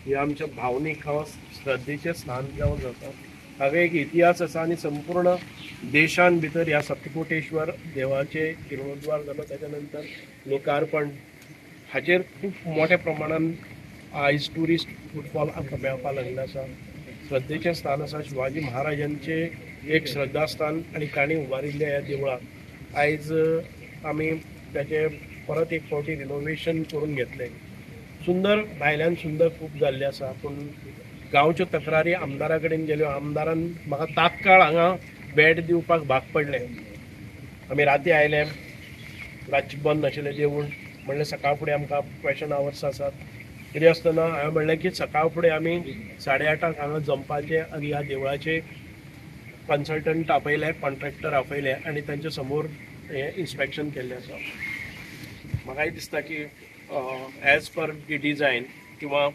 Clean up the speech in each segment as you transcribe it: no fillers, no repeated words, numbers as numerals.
हे आमच्या भावनीक हांव श्रद्धेचें स्थान जावन जाता. हाका एक इतिहास आसा आनी संपूर्ण देशान भितर ह्या सप्तकोटेश्वर देवाचे जिर्णोद्वार जालो तेच्या नंतर लोकार्पण हाचेर खूब मोठ्या प्रमाणान आयज ट्युरिस्ट फुटफॉल आमकां मेळपाक लागलें आसा. श्रद्धेचें स्थान आसा. शिवाजी महाराजांचे एक श्रद्धास्थान आनी तांणी उबारिल्ल्या ह्या देवळाक आयज आमी त्याचे परत एक फावटी रिनोवेशन करून घेतले. सुंदर भायल्यान सुंदर खूब जाल्लें आसा. पूण गांवच्यो तक्रारी आमदारा कडेन गेल्यो. आमदारान म्हाका तात्काळ हांगा बेड दिवपाक भाग पडलें. आमी राती आयले, रातची बंद नाशिल्लें देवूळ. म्हणलें सकाळ फुडें आमकां क्वेशन आवर्स आसात. कितें आसतना हांवें म्हणलें की सकाळ फुडें आमी 8:30 हांगा जमपाचें आनी ह्या देवळाचे कन्सल्टंट आपयले, कॉन्ट्रॅक्टर आपयले आनी तांचे समोर हें इन्स्पेक्शन केल्लें आसा. म्हाकाय दिसता की एज पर दी डिझायन किंवा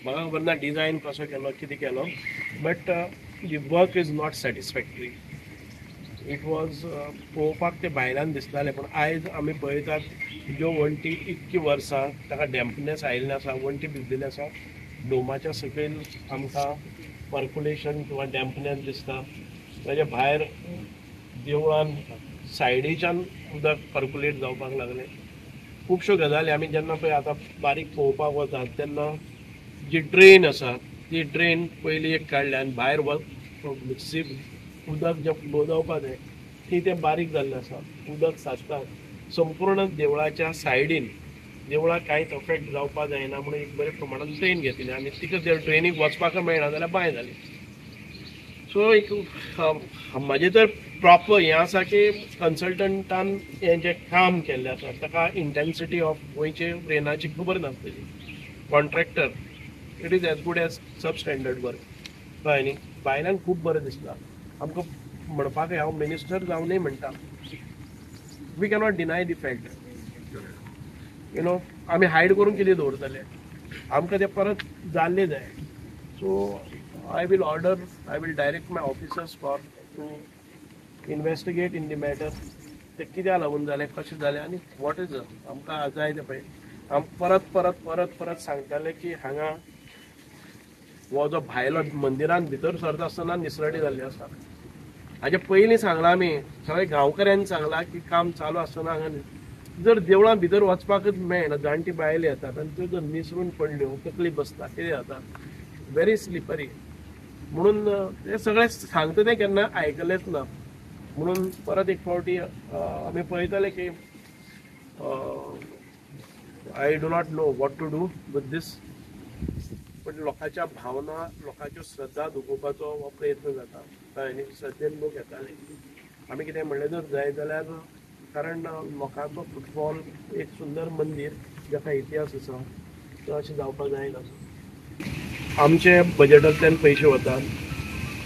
म्हाका खबर ना डिझायन कसो केलो कितें केलो, but the work is not satisfactory. It was पळोवपाक ते भायल्यान दिसतालें, पूण आयज आमी पळयतात ज्यो वण्टी इतकी वर्सां ताका डॅम्पनेस आयिल्लें आसा, वण्टी भिजलेली आसा. डोमाच्या सकयल आमकां पर्कुलेशन किंवा डॅम्पनेस दिसता. ताच्या भायर देवळान सायडीच्यान उदक पर्कुलेट जावपाक लागलें. खुबश्यो गजाली आमी जेन्ना पळय आतां बारीक पळोवपाक वतात तेन्ना जी ड्रेन आसा ती ड्रेन पयलीं एक काडल्या आनी भायर उदक जें फ्लो जावपाक जाय ती तें बारीक जाल्लें आसा. उदक साचता संपूर्ण देवळाच्या सायडीन. देवळाक कांयच अफेक्ट जावपाक जायना म्हणून एक बरे प्रमाणान ड्रेन घेतिल्ली आनी तिका त्या ड्रेनीक वचपाक मेळना जाल्यार बांय जाली. सो एक म्हाजें तर प्रॉपर हें आसा की कन्सल्टंटान हें जें काम केल्लें आसा ताका इंटेन्सिटी ऑफ गोंयचे ड्रेनाची खबर नासलेली. Contractor it is as good as sub standard work. कळ्ळें न्ही. भायल्यान खूब बरें दिसता. आमकां म्हणपाक हांव मिनिस्टर जावनय म्हणटा we cannot deny the fact. You know आमी हायड करून कितें दवरतले. आमकां तें परत जाल्लें जाय. So I will direct my officers to investigate in the matter. ते कित्याक लागून जालें, कशें जालें आनी वॉट इज आमकां जाय तें पळय. परत परत परत परत सांगताले की हांगा हो जो भायलो मंदिरान भितर सरता आसतना निसरटी जाल्ली आसा. हाचे पयलीं सांगलां आमी सगळ्या गांवकऱ्यांनी सांगलां की काम चालू आसतना हांगा जर देवळां भितर वचपाकच मेळना, जाणटी बायले येतात आनी त्यो जर निसरून पडल्यो तकली बसता कितें जाता. Very slippery. म्हणून ते सगळे सांगता तें केन्ना आयकलेंच ना. म्हणून परत एक फावटी आमी पळयताले की I do not know what to do with this. पण लोकांच्या भावना, लोकांच्यो श्रद्धा दुखोवपाचो हो प्रयत्न जाता. कळ्ळें. श्रद्धेन लोक येताले. आमी कितें म्हणलें जर जाय जाल्यार कारण लोकांचो फुटफॉल एक सुंदर मंदीर जाका इतिहास आसा तो अशें जावपाक जायना. आमचे बजेटांतल्यान पयशे वतात.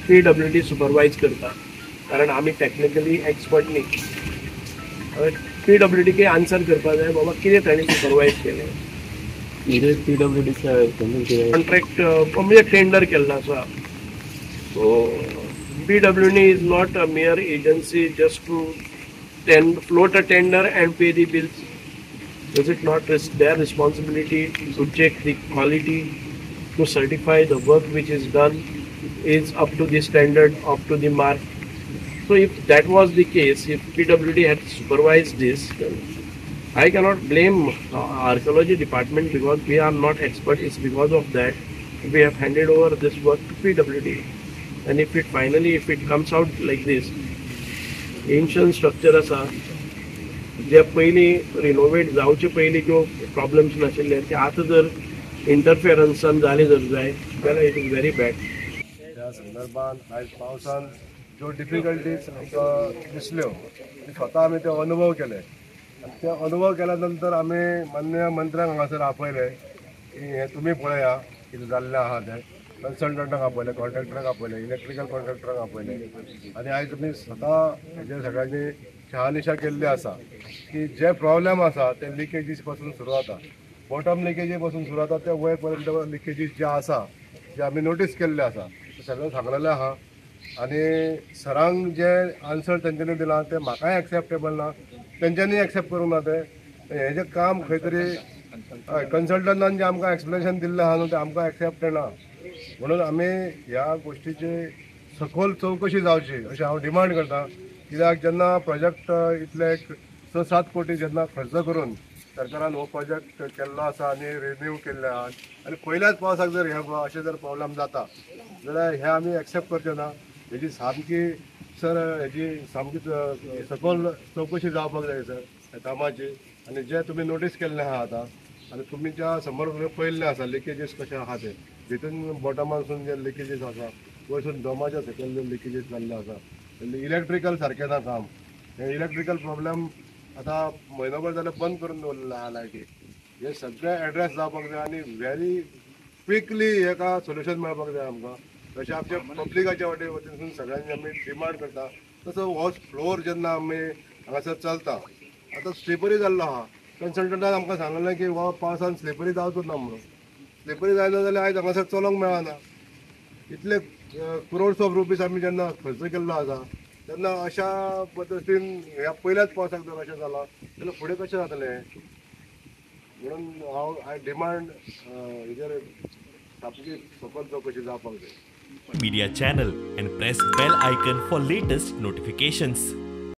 PWD सुपरवायज करता कारण आमी टॅक्निकली एक्सपर्ट न्ही. PWD आन्सर करपाक जाय बाबा कितें ताणें सुपरवायज केलें. PWD कॉन्ट्रॅक्ट म्हणजे टेंडर केल्लो आसा. So PWD is not a mere agency just to float a tender and pay the bills. Is it not their responsibility to check the quality, to certify the work which is done is up to the standard, up to the mark? So if that was the case, if PWD had supervised this, I cannot blame archaeology department because we are not expert. It's because of that we have handed over this work to PWD. And if it comes out like this, ancient structure आसा जे पयलीं renovate जावचे पयलीं ज्यो problems नाशिल्ले ते आतां जर इंटरफियरन्सान जाले जर जाय जाल्यार इट इज व्हेरी बॅड. त्या संदर्भान आयज पावसान ज्यो डिफिकल्टीज आमकां दिसल्यो ते स्वता आमी ते अनुभव केले. ते अनुभव केल्या नंतर आमी माननीय मंत्र्यांक हांगासर आपयले की हें तुमी पळया कितें जाल्लें आहा तें. कन्सल्टंटाक आपयले, कॉन्ट्रॅक्टराक आपयले, इलेक्ट्रिकल कॉन्ट्रॅक्टराक आपयले आनी आयज तुमी स्वता हेजेर सगळ्यांनी शहानिशा केल्ली आसा की जे प्रॉब्लेम आसा ते लिकेजीस पासून सुरू जाता. बॉटम लिकेजी पासून सुरू जाता ते वयर पर्यंत लिकेजीस जे आसा जे आमी नोटीस केल्ले आसा ते सगळें सांगलेलें आहा. आनी सरांक जे आन्सर तेंच्यांनी दिलां ते म्हाकाय एक्सेप्टेबल ना, तेंच्यांनी एक्सेप्ट करूंक ना. तें हेजें काम खंय तरी हय कन्सल्टंटान जे आमकां एक्सप्लेनेशन दिल्लें आहा न्हू तें आमकां एक्सेप्ट ना, म्हणून आमी ह्या गोश्टीची सखोल चवकशी जावची अशें हांव डिमांड करतां. कित्याक जेन्ना प्रोजेक्ट इतले 6-7 कोटी जेन्ना खर्च करून सरकारान हो प्रोजेक्ट केल्लो आसा आनी रिन्यू केल्ले आहात आनी पयल्याच पावसाक जर हे अशें जर प्रॉब्लेम जाता जाल्यार हे आमी एक्सेप्ट करचे ना. हेजी सामकी सर हेजी सामकी सखोल चवकशी जावपाक जाय सर ह्या कामाची. आनी जे तुमी नोटीस केल्ले आहा आतां आनी तुमच्या समोर पयल्लें आसा लिकेजीस कशे आहा ते भितून बॉटमानसून जे लिकेजीस आसा वयसून डोमाच्या सकयल जे लिकेजीस जाल्ले आसा इलेक्ट्रिकल सारकें ना काम. हे इलेक्ट्रिकल प्रॉब्लेम आतां म्हयनोभर जाल्यार बंद करून दवरलेले आहा लायटी. हे सगळे एड्रेस जावपाक जाय आनी व्हेरी क्विकली हेका सोल्युशन मेळपाक जाय आमकां. तशें आमच्या पब्लिकाच्या वतीनसून सगळ्यांनी आमी डिमांड करता. तसो हो फ्लोर जेन्ना आमी हांगासर चलता आतां स्लिपरी जाल्लो आहा. कन्सल्टंटान आमकां सांगलें की हो पावसान स्लिपरी जावचो ना म्हणून. स्लिपरी जायना जाल्यार आयज हांगासर चलोंक मेळना. इतले क्रोड्स ऑफ रुपीज आमी जेन्ना खर्च केल्लो आसा तेन्ना अशा पद्दतीन ह्या पयल्याच पावसाक जर अशें जालां जाल्यार फुडें कशें जातलें. म्हणून हांव आय डिमांड हेजेर सामकी सखोल चवकशी जावपाक जाय. Media channel and press bell icon for latest notifications.